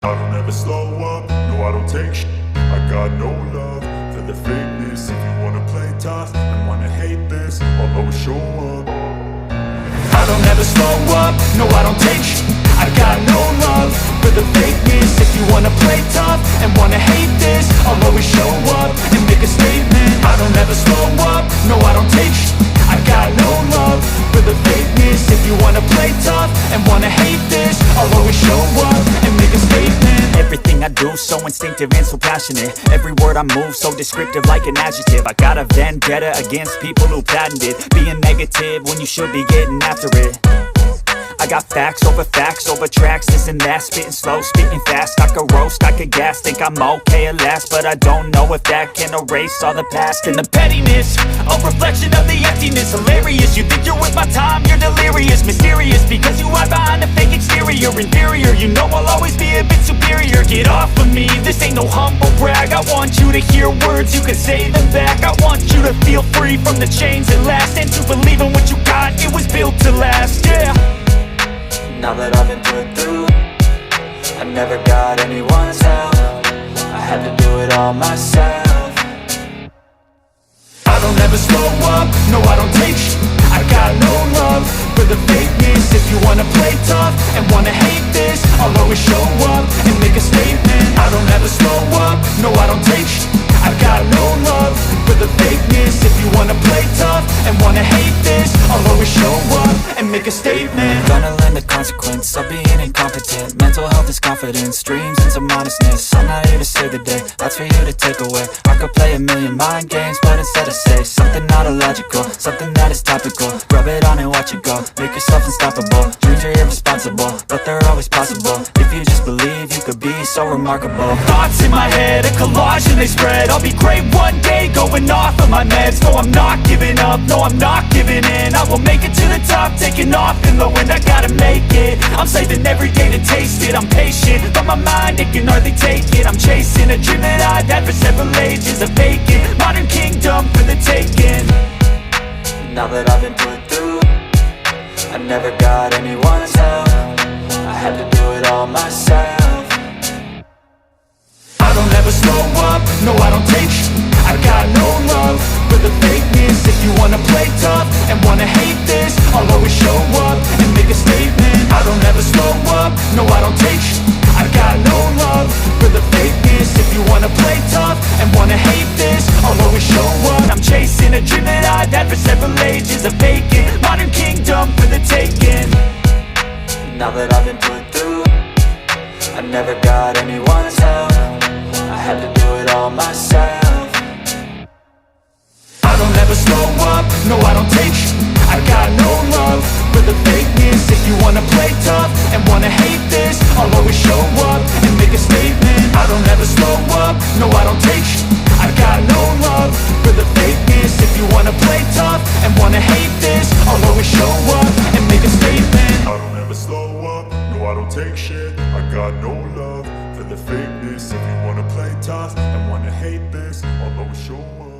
I don't ever slow up, no I don't take shit. I got no love for the fakeness. If you wanna play tough and wanna hate this, I'll always show up. I don't ever slow up, no I don't take shit. I got no love for the fakeness. If you wanna play tough and wanna hate this, I'll always show up and make a statement. I don't ever slow up, no I don't take shit. I got no love for the fakeness. If you wanna play tough and wanna hate this, I'll always show up and make a statement. Everything I do so instinctive and so passionate. Every word I move so descriptive like an adjective. I got a vendetta against people who patented being negative when you should be getting after it. I got facts over tracks, this and that. Spitting slow, speaking fast. I could roast, I could gas. Think I'm okay at last, but I don't know if that can erase all the past. And the pettiness, a reflection of the emptiness. Hilarious, you think you're worth my time, you're delirious. Mysterious, because you hide behind a fake exterior. Inferior, you know I'll always be a bit superior. Get off of me, this ain't no humble brag. I want you to hear words, you can say them back. I want you to feel free from the chains that last, and to believe in what you got, it was built to last, yeah. Now that I've been put through, I never got anyone's help. I had to do it all myself. I don't ever slow up, no I don't take shit. I got no love for the fakeness. If you wanna play tough and wanna hate this, I'll always show up and make a statement. I don't ever slow up, no I don't take shit. I got no love for the fakeness. If you wanna play tough and wanna hate this, I'll always show up and make a statement. Gonna learn the consequence of being incompetent. Mental health is confidence, dreams into modestness. I'm not here to save the day, that's for you to take away. I could play a million mind games, but instead I say something not illogical, something that is topical. Rub it on and watch it go, make yourself unstoppable. Dreams are irresponsible, but they're always possible. If you just believe, you could be so remarkable. Thoughts in my head, a collage and they spread. I'll be great one day, going off of my meds. No, I'm not giving up, no, I'm not giving in. I will make it to the top, taking off in the wind. I gotta make it, I'm saving every day to taste it. I'm patient, but my mind, it can hardly take it. I'm chasing a dream that I've had for several ages. A vacant, modern kingdom for the taking. Now that I've been put through, I never got anyone's help. I had to do it all myself. I don't ever slow up, no I don't take shit. I got no love for the fakeness. If you wanna play tough and wanna hate this, I'll always show up and make a statement. I don't ever slow up, no I don't take shit. I got no love for the fakeness. If you wanna play tough and wanna hate this, I'll always show up. I'm chasing a dream that I've had for several ages. A vacant, modern kingdom for the taking. Now that I've been put through, I never got anyone's help. I had to do it all myself. I don't ever slow up, no I don't take shit. I got no love for the fakeness. If you wanna play tough and wanna hate this, I'll always show up and make a statement. I don't ever slow up, no I don't take shit. I got no love for the fakeness. If you wanna play tough and wanna hate this, I'll always show up and make a statement. I don't ever slow up, no I don't take shit. I got no love for the fakeness. If you wanna play tough and wanna hate this, I'll always show up.